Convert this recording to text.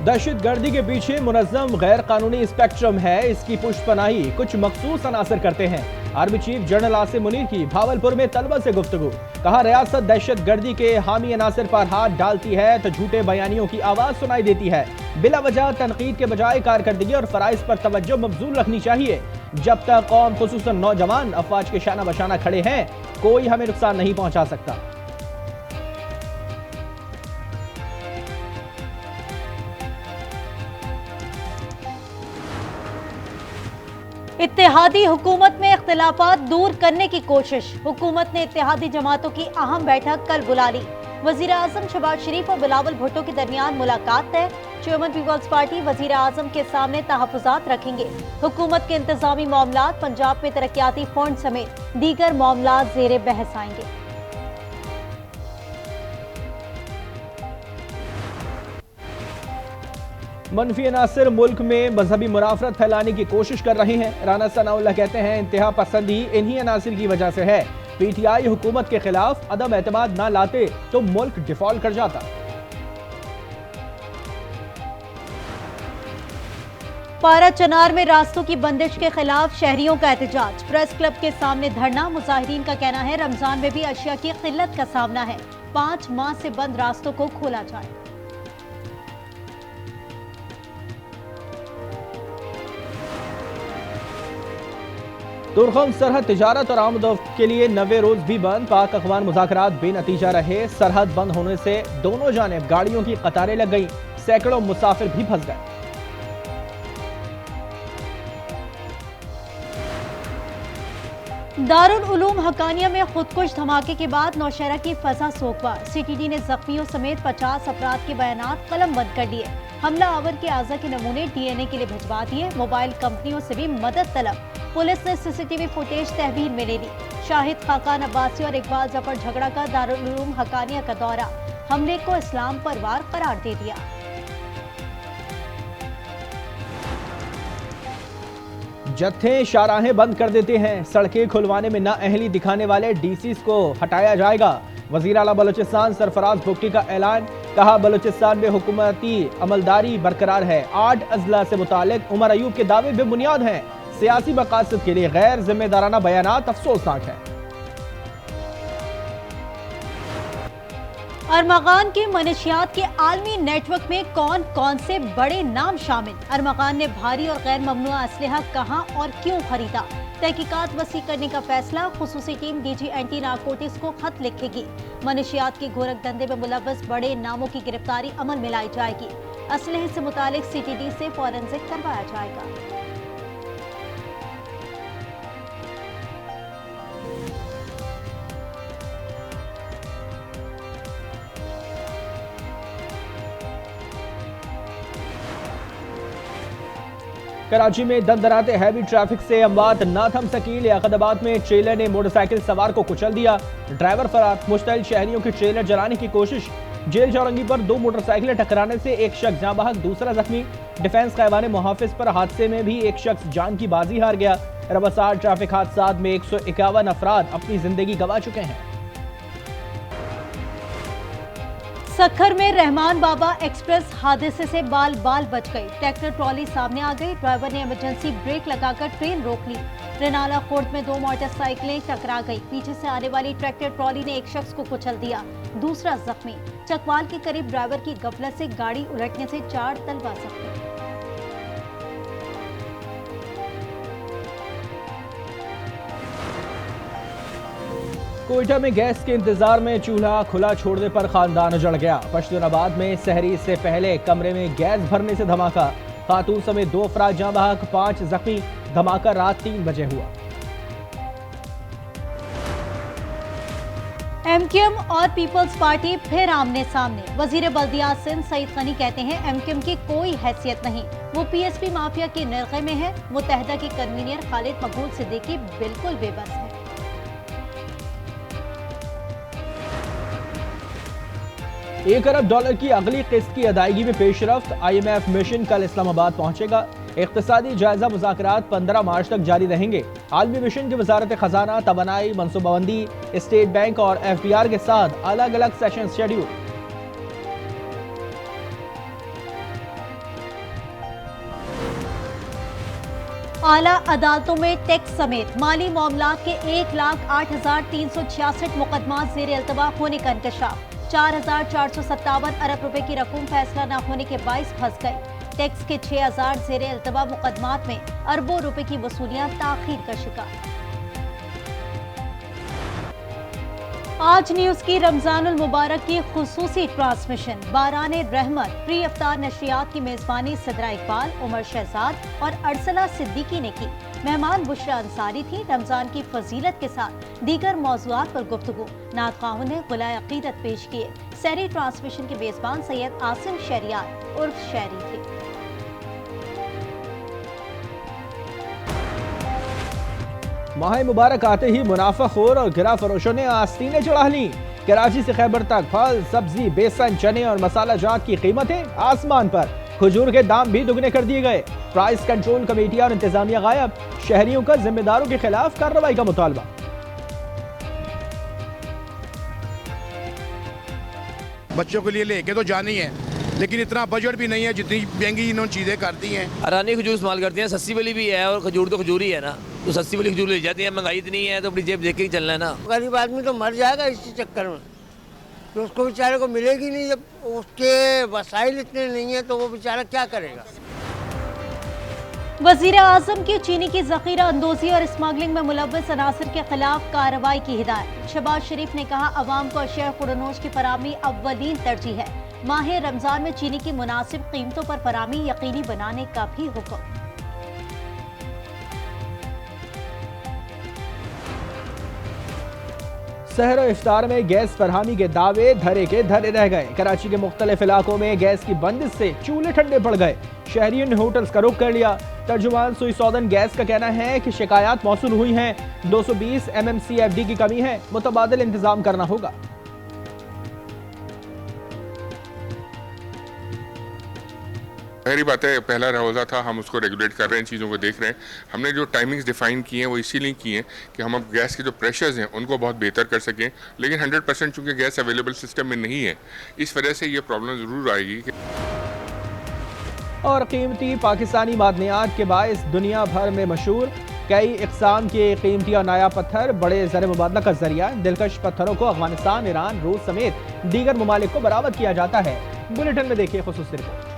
दहशत गर्दी के पीछे मुनज़्ज़म गैर कानूनी स्पेक्ट्रम है। इसकी पुष्पनाही कुछ मखसूस अनासर करते हैं। Army chief general Asim Munir की भावलपुर में तलबा से गुफ्तगू। कहा, रियासत दहशत गर्दी के हामी अनासर पर हाथ डालती है तो झूठे बयानियों की आवाज सुनाई देती है। बिला वजह तनकीद के बजाय कारकर्दगी और फराइज पर तवज्जो मबजूल रखनी चाहिए। जब तक कौम खुसूसन नौजवान अफवाज के शाना बशाना खड़े हैं, कोई हमें नुकसान नहीं पहुंचा सकता। इत्तेहादी हुकूमत में इख्तिलाफात दूर करने की कोशिश। हुकूमत ने इत्तेहादी जमातों की अहम बैठक कल बुला ली। वजीर आजम शहबाज शरीफ और बिलावल भुट्टो के दरमियान मुलाकात है। चेयरमैन पीपल्स पार्टी वजीर आजम के सामने तहफ़्फ़ुज़ात रखेंगे। हुकूमत के इंतजामी मामलात, पंजाब में तरक्याती फंड समेत दीगर मामलात ज़ेरे बहस आएंगे। मनफी अनासर मुल्क में मजहबी मुनाफरत फैलाने की कोशिश कर रहे हैं। राना सनाउल्लाह कहते हैं, इंतहा पसंदी इन्हीं अनासर की वजह से है। पीटीआई हुकूमत के खिलाफ अदम एतमाद ना लाते तो मुल्क डिफॉल्ट कर जाता। पारा चनार में रास्तों की बंदिश के खिलाफ शहरियों का एहतजाज। प्रेस क्लब के सामने धरना। मुजाहिरीन का कहना है, रमजान में भी अशिया की किल्लत का सामना है। 5 माह से बंद रास्तों को खोला जाए। तुरखम सरहद तिजारत और आमदोरफ्त के लिए 90 रोज भी बंद। पाक अफगान मुज़ाकरात बेनतीजा रहे। सरहद बंद होने से दोनों जानिब गाड़ियों की कतारें लग गईं। सैकड़ों मुसाफिर भी फंस गए। दारुल उलूम हकानिया में खुदकुश धमाके के बाद नौशहरा की फजा सोगवार। सीटीडी ने जख्मियों समेत 50 अफराद के बयानात कलम बंद कर लिए। हमला आवर के आज़ा के नमूने डीएनए के लिए भिजवा दिए। मोबाइल कंपनियों से भी मदद तलब। पुलिस ने सीसीटीवी फुटेज तहवील में ले ली। शाहिद खाकान अब्बासी और इकबाल जफर झगड़ा का दारुल उलूम हकानिया का दौरा। हमले को इस्लाम पर वार करार दे दिया। जत्थे शाहराहें बंद कर देते हैं। सड़कें खुलवाने में नाअहली दिखाने वाले डीसीज को हटाया जाएगा। वजीर आला बलोचिस्तान सरफराज भुट्टी का ऐलान। कहा, बलोचिस्तान में हुकूमती अमलदारी बरकरार है। 8 अजला से मुतालिक उमर अयूब के दावे बेबुनियाद हैं। सियासी मकासद के लिए गैर जिम्मेदाराना बयानात अफसोसनाक है। अरमगान के मनशियात के आलमी नेटवर्क में कौन कौन से बड़े नाम शामिल। अरमगान ने भारी और गैर ममनुआ असलहा कहां और क्यों खरीदा। तहकीकात वसी करने का फैसला। खुसूसी टीम डीजी एंटी नारकोटिक्स को खत लिखेगी। मनशियात के गोरख धंधे में मुलव्वस बड़े नामों की गिरफ्तारी अमल में लाई जाएगी। असलहे से मुतालिक सीटीडी से फॉरेंसिक करवाया जाएगा। कराची में दंदनाते हैवी ट्रैफिक से अमवात ना थम सकी। लियाकताबाद में ट्रेलर ने मोटरसाइकिल सवार को कुचल दिया। ड्राइवर फरार। मुश्तइल शहरियों की ट्रेलर जलाने की कोशिश। जेल चौरंगी पर 2 मोटरसाइकिलें टकराने से एक शख्स जाँ बहक, दूसरा जख्मी। डिफेंस कैवान मुहाफिज पर हादसे में भी एक शख्स जान की बाजी हार गया। रवासार ट्रैफिक हादसात में 151 अफराद अपनी जिंदगी गंवा चुके हैं। सखर में रहमान बाबा एक्सप्रेस हादसे से बाल बाल बच गई। ट्रैक्टर ट्रॉली सामने आ गई। ड्राइवर ने इमरजेंसी ब्रेक लगाकर ट्रेन रोक ली। रेनाला खोर्द में 2 मोटरसाइकिलें टकरा गई। पीछे से आने वाली ट्रैक्टर ट्रॉली ने एक शख्स को कुचल दिया, दूसरा जख्मी। चकवाल के करीब ड्राइवर की गफलत से गाड़ी उलटने से 4 तलबा जख्मी। कोयटा में गैस के इंतजार में चूल्हा खुला छोड़ने पर खानदान उजड़ गया। पश्तूनाबाद में सहरी से पहले कमरे में गैस भरने से धमाका। खातून समेत 2 अफराद जाँ बहक, 5 जख्मी। धमाका रात 3 बजे हुआ। एमक्यूएम और पीपल्स पार्टी फिर आमने सामने। वजीर बल्दियात सिंध सईद गनी कहते हैं, एमक्यूएम की कोई हैसियत नहीं, वो पीएसपी माफिया के निर्गे में है। मुत्तहदा की कन्वीनियर खालिद मकबूल सिद्दीकी बिल्कुल बेबस है। $1 अरब की अगली किस्त की अदायगी में पेशरफ्त। IMF मिशन कल इस्लामाबाद पहुंचेगा। इक्तिसादी जायजा मुज़ाकरात 15 मार्च तक जारी रहेंगे। आलमी मिशन की वजारत खजाना, तवानाई, मनसूबाबंदी, स्टेट बैंक और FBR के साथ अलग अलग सेशन शेड्यूल। आला अदालतों में टैक्स समेत माली मामलात के 1,08,366 मुकदमा ज़ेर इल्तवा होने का इंकशाफ। 4,457 अरब रुपए की रकूम फैसला न होने के बाइस फंस गई। टैक्स के 6,000 ज़ेर इल्तवा मुकदमात में अरबों रुपए की वसूलियां ताखीर का शिकार। आज न्यूज़ की रमजानुल मुबारक की खुसूसी ट्रांसमिशन बाराने रहमत प्री अफ्तार नशरियात की मेजबानी सदरा इकबाल, उमर शहजाद और अरसला सिद्दीकी ने की। मेहमान बुशरा अंसारी थी। रमजान की फजीलत के साथ दीगर मौज़ूआत पर गुफ्तगू। नात ख़्वाहों ने गुलाए अक़ीदत पेश किए। सहरी ट्रांसमिशन के मेजबान सैयद आसिम शहरियार उर्फ शहरी थे। माह मुबारक आते ही मुनाफाखोर और गिरा फरोशों ने आस्तीनें चढ़ा ली। कराची से खैबर तक फल, सब्जी, बेसन, चने और मसाला जात की कीमतें आसमान पर। खजूर के दाम भी दुगने कर दिए गए। प्राइस कंट्रोल कमेटियां और इंतजामिया गायब। शहरियों का जिम्मेदारों के खिलाफ कार्रवाई का मुतालबा। बच्चों के लिए लेके तो जानी है, लेकिन इतना बजट भी नहीं है जितनी महंगी इन्होंने चीज़ें कर दी हैं। अरानी खजूर इस्तेमाल करते हैं, सस्ती वाली भी है और खजूर तो खजूर ही है ना, तो सस्ती वाली खजूर ले जाती है। महंगाई इतनी है तो अपनी जेब देख के ही चलना है ना। गरीब आदमी तो मर जाएगा इसी चक्कर में, तो उसको बेचारे को मिलेगी नहीं। जब उसके वसाइल इतने नहीं है तो वो बेचारा क्या करेगा। वज़ीर आज़म की चीनी की ज़ख़ीरा अंदोज़ी और स्मगलिंग में मुलव्वस अनासर के खिलाफ कार्रवाई की हिदायत। शहबाज शरीफ ने कहा, अवाम को अशिया खुर्दनोश की फराहमी अव्वलीन तरजीह है। माह रमज़ान में चीनी की मुनासिब कीमतों पर फराहमी यकीनी बनाने का भी हुक्म। सहर और इफ्तार में गैस फरहामी के दावे धरे के धरे रह गए। कराची के मुख्तलिफ इलाकों में गैस की बंदिश से चूल्हे ठंडे पड़ गए। शहरियों ने होटल्स का रुख कर लिया। तर्जुमान सुई सौदन गैस का कहना है कि शिकायत मौसूल हुई हैं। 220 MMCFD की कमी है, मुतबादिल इंतजाम करना होगा। पहली बात है, पहला रोज़ा था, हम उसको रेगुलेट कर रहे हैं, चीज़ों को देख रहे हैं। हमने जो टाइमिंग्स डिफाइन की हैं वो इसीलिए की हैं कि हम अब गैस के जो प्रेशर्स हैं उनको बहुत बेहतर कर सकें। लेकिन 100% चूँकि गैस अवेलेबल सिस्टम में नहीं है, इस वजह से ये प्रॉब्लम ज़रूर आएगी। और कीमती पाकिस्तानी मादनियात के बायस दुनिया भर में मशहूर कई इक़साम के कीमती और नायाब पत्थर बड़े ज़र मुबादला का जरिया। दिलकश पत्थरों को अफगानिस्तान, ईरान, रूस समेत दीगर ममालिक को बरामद किया जाता है। बुलेटिन में देखिए खुसूसी रिपोर्ट।